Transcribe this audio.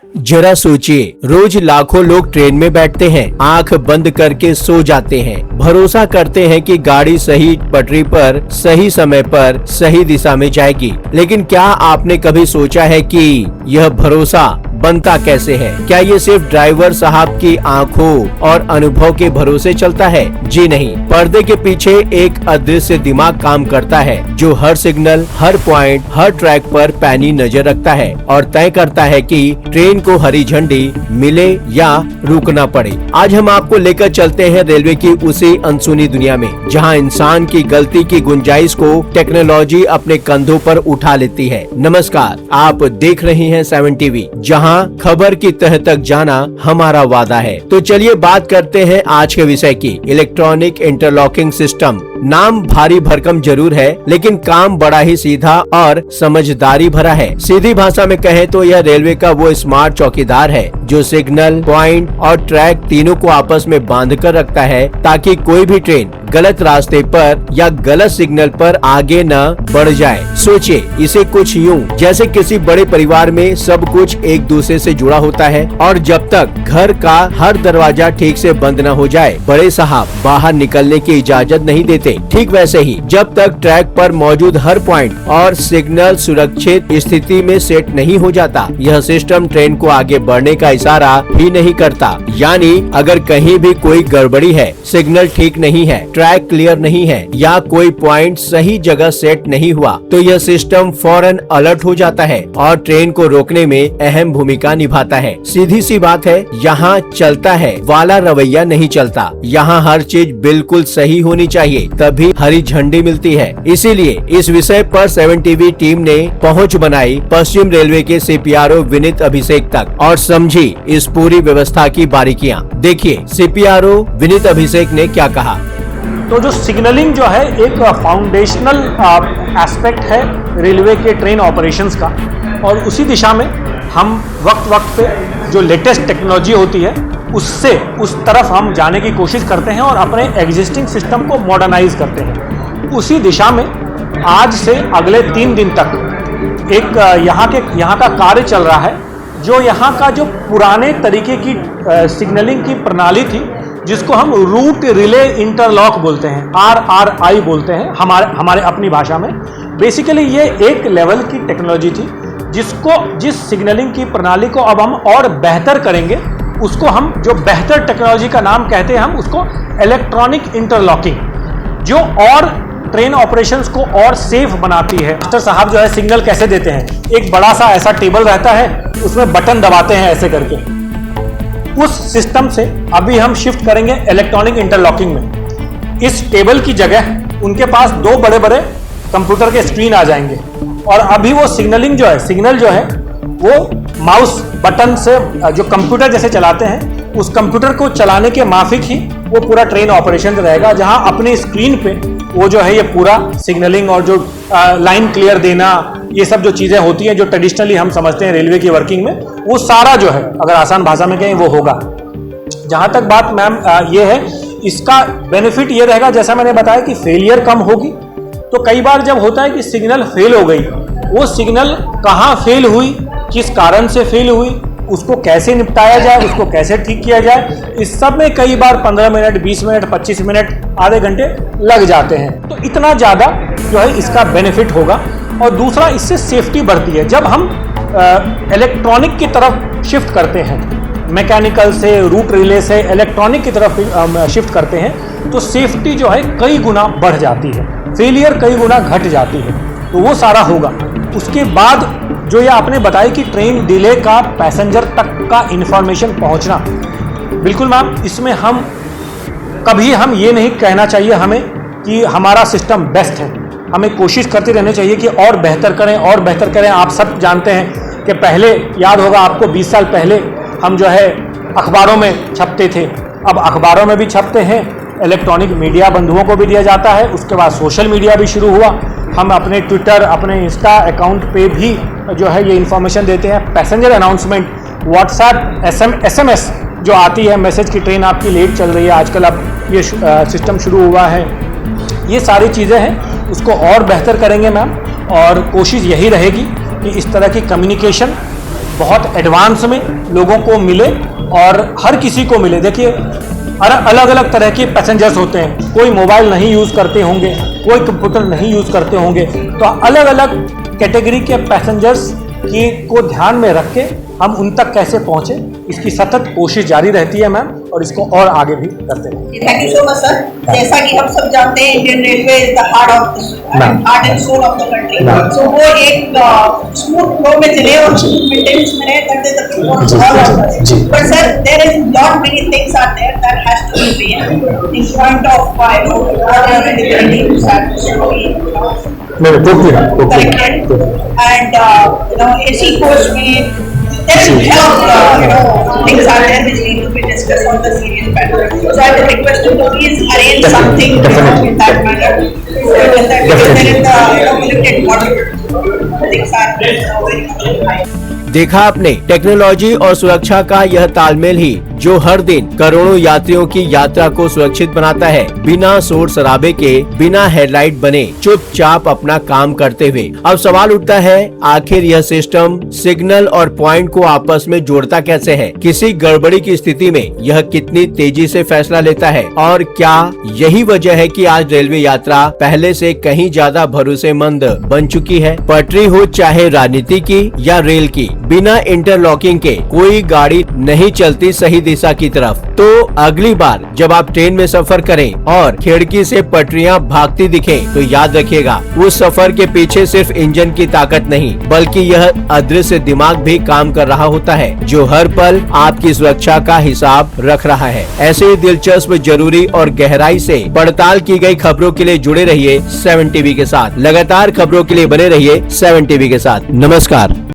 जरा सोचिए, रोज लाखों लोग ट्रेन में बैठते हैं, आंख बंद करके सो जाते हैं, भरोसा करते हैं कि गाड़ी सही पटरी पर, सही समय पर, सही दिशा में जाएगी। लेकिन क्या आपने कभी सोचा है कि यह भरोसा बनता कैसे है? क्या ये सिर्फ ड्राइवर साहब की आंखों और अनुभव के भरोसे चलता है? जी नहीं, पर्दे के पीछे एक अदृश्य दिमाग काम करता है जो हर सिग्नल, हर पॉइंट, हर ट्रैक पर पैनी नजर रखता है और तय करता है कि ट्रेन को हरी झंडी मिले या रुकना पड़े। आज हम आपको लेकर चलते हैं रेलवे की उसी अनसुनी दुनिया में, जहां इंसान की गलती की गुंजाइश को टेक्नोलॉजी अपने कंधों पर उठा लेती है। नमस्कार, आप देख रहे हैं 7 टीवी, जहां खबर की तह तक जाना हमारा वादा है। तो चलिए बात करते हैं आज के विषय की, इलेक्ट्रॉनिक इंटरलॉकिंग सिस्टम। नाम भारी भरकम जरूर है, लेकिन काम बड़ा ही सीधा और समझदारी भरा है। सीधी भाषा में कहें तो यह रेलवे का वो स्मार्ट चौकीदार है जो सिग्नल, पॉइंट और ट्रैक तीनों को आपस में बांध कर रखता है, ताकि कोई भी ट्रेन गलत रास्ते पर या गलत सिग्नल पर आगे न बढ़ जाए। सोचिए इसे कुछ यूं, जैसे किसी बड़े परिवार में सब कुछ एक दूसरे से जुड़ा होता है और जब तक घर का हर दरवाजा ठीक से बंद न हो जाए, बड़े साहब बाहर निकलने की इजाजत नहीं देते। ठीक वैसे ही जब तक ट्रैक पर मौजूद हर पॉइंट और सिग्नल सुरक्षित स्थिति में सेट नहीं हो जाता, यह सिस्टम ट्रेन को आगे बढ़ने का इशारा ही नहीं करता। यानी अगर कहीं भी कोई गड़बड़ी है, सिग्नल ठीक नहीं है, ट्रैक क्लियर नहीं है या कोई पॉइंट सही जगह सेट नहीं हुआ, तो यह सिस्टम फौरन अलर्ट हो जाता है और ट्रेन को रोकने में अहम भूमिका निभाता है। सीधी सी बात है, यहाँ चलता है वाला रवैया नहीं चलता। यहाँ हर चीज बिल्कुल सही होनी चाहिए, तभी हरी झंडी मिलती है। इसीलिए इस विषय पर 7 टीवी टीम ने पहुंच बनाई पश्चिम रेलवे के सीपीआरओ विनीत अभिषेक तक और समझी इस पूरी व्यवस्था की बारीकियां। देखिए सीपीआरओ विनीत अभिषेक ने क्या कहा। तो जो सिग्नलिंग जो है एक फाउंडेशनल एस्पेक्ट है रेलवे के ट्रेन ऑपरेशंस का, और उसी दिशा में हम वक्त वक्त पे जो लेटेस्ट टेक्नोलॉजी होती है उससे उस तरफ हम जाने की कोशिश करते हैं और अपने एग्जिस्टिंग सिस्टम को मॉडर्नाइज करते हैं। उसी दिशा में आज से अगले 3 दिन तक एक यहाँ का कार्य चल रहा है, जो यहाँ का जो पुराने तरीके की सिग्नलिंग की प्रणाली थी, जिसको हम रूट रिले इंटरलॉक बोलते हैं, RRI बोलते हैं हमारे अपनी भाषा में। बेसिकली ये एक लेवल की टेक्नोलॉजी थी जिस सिग्नलिंग की प्रणाली को अब हम और बेहतर करेंगे, उसको हम जो बेहतर टेक्नोलॉजी का नाम कहते हैं, हम उसको इलेक्ट्रॉनिक इंटरलॉकिंग, जो और ट्रेन ऑपरेशंस को और सेफ बनाती है। मास्टर साहब जो है सिग्नल कैसे देते हैं, एक बड़ा सा ऐसा टेबल रहता है, उसमें बटन दबाते हैं ऐसे करके। उस सिस्टम से अभी हम शिफ्ट करेंगे इलेक्ट्रॉनिक इंटरलॉकिंग में। इस टेबल की जगह उनके पास 2 बड़े बड़े कंप्यूटर के स्क्रीन आ जाएंगे और अभी वो सिग्नल जो है वो माउस बटन से जो कंप्यूटर जैसे चलाते हैं, उस कंप्यूटर को चलाने के माफिक ही वो पूरा ट्रेन ऑपरेशन रहेगा, जहां अपनी स्क्रीन पे वो जो है ये पूरा सिग्नलिंग और जो लाइन क्लियर देना, ये सब जो चीजें होती हैं जो ट्रेडिशनली हम समझते हैं रेलवे की वर्किंग में, वो सारा जो है अगर आसान भाषा में कहें वो होगा। जहां तक बात मैम ये है, इसका बेनिफिट ये रहेगा, जैसा मैंने बताया कि फेलियर कम होगी। तो कई बार जब होता है कि सिग्नल फेल हो गई, वो सिग्नल कहाँ फेल हुई, किस कारण से फेल हुई, उसको कैसे निपटाया जाए, उसको कैसे ठीक किया जाए, इस सब में कई बार 15 मिनट, 20 मिनट, 25 मिनट, आधे घंटे लग जाते हैं। तो इतना ज़्यादा जो है इसका बेनिफिट होगा। और दूसरा, इससे सेफ्टी बढ़ती है। जब हम इलेक्ट्रॉनिक की तरफ शिफ्ट करते हैं, मैकेनिकल से, रूट रिले से इलेक्ट्रॉनिक की तरफ शिफ्ट करते हैं, तो सेफ्टी जो है कई गुना बढ़ जाती है, फेलियर कई गुना घट जाती है। तो वो सारा होगा। उसके बाद जो ये आपने बताया कि ट्रेन डिले का पैसेंजर तक का इंफॉर्मेशन पहुंचना, बिल्कुल मैम, इसमें हम कभी हम ये नहीं कहना चाहिए हमें कि हमारा सिस्टम बेस्ट है। हमें कोशिश करते रहनी चाहिए कि और बेहतर करें और बेहतर करें। आप सब जानते हैं कि पहले याद होगा आपको 20 साल पहले हम जो है अखबारों में छपते थे, अब अखबारों में भी छपते हैं, इलेक्ट्रॉनिक मीडिया बंधुओं को भी दिया जाता है। उसके बाद सोशल मीडिया भी शुरू हुआ, हम अपने ट्विटर, अपने इंस्टा अकाउंट पे भी जो है ये इन्फॉर्मेशन देते हैं। पैसेंजर अनाउंसमेंट, व्हाट्सएप, SMS जो आती है, मैसेज की ट्रेन आपकी लेट चल रही है, आजकल अब ये सिस्टम शुरू हुआ है। ये सारी चीज़ें हैं, उसको और बेहतर करेंगे मैम, और कोशिश यही रहेगी कि इस तरह की कम्युनिकेशन बहुत एडवांस में लोगों को मिले और हर किसी को मिले। देखिए अलग अलग तरह के पैसेंजर्स होते हैं, कोई मोबाइल नहीं यूज़ करते होंगे, कोई कंप्यूटर नहीं यूज़ करते होंगे, तो अलग अलग कैटेगरी के पैसेंजर्स की को ध्यान में रख के हम उन तक कैसे पहुँचे, इसकी सतत कोशिश जारी रहती है मैम, और इसको और आगे भी करते रहेंगे। Thank you so much sir. जैसा कि हम सब जानते हैं Indian railway is the heart and soul of the country, so वो एक स्मूथ फ्लो में चले और स्मूथ मेंटेनेंस में रहे, that is the but sir there is lot many things are there that has to be been in front of other individuals and AC coach में there is things are there which need to be discussed on the serious matter. So I would request you to please arrange something in that manner. Definitely. In the limited model, things are very high. देखा आपने, technology और सुरक्षा का यह तालमेल ही जो हर दिन करोड़ों यात्रियों की यात्रा को सुरक्षित बनाता है, बिना शोर शराबे के, बिना हेडलाइट बने, चुपचाप अपना काम करते हुए। अब सवाल उठता है, आखिर यह सिस्टम सिग्नल और पॉइंट को आपस में जोड़ता कैसे है? किसी गड़बड़ी की स्थिति में यह कितनी तेजी से फैसला लेता है? और क्या यही वजह है कि आज रेलवे यात्रा पहले से कहीं ज्यादा भरोसेमंद बन चुकी है? पटरी हो चाहे राजनीति की या रेल की, बिना इंटरलॉकिंग के कोई गाड़ी नहीं चलती सही दिशा की तरफ। तो अगली बार जब आप ट्रेन में सफर करें और खिड़की से पटरियां भागती दिखें, तो याद रखिएगा, उस सफर के पीछे सिर्फ इंजन की ताकत नहीं, बल्कि यह अदृश्य दिमाग भी काम कर रहा होता है, जो हर पल आपकी सुरक्षा का हिसाब रख रहा है। ऐसे ही दिलचस्प, जरूरी और गहराई से पड़ताल की गई खबरों के लिए जुड़े रहिए 7 टीवी के साथ। लगातार खबरों के लिए बने रहिए 7 टीवी के साथ। नमस्कार।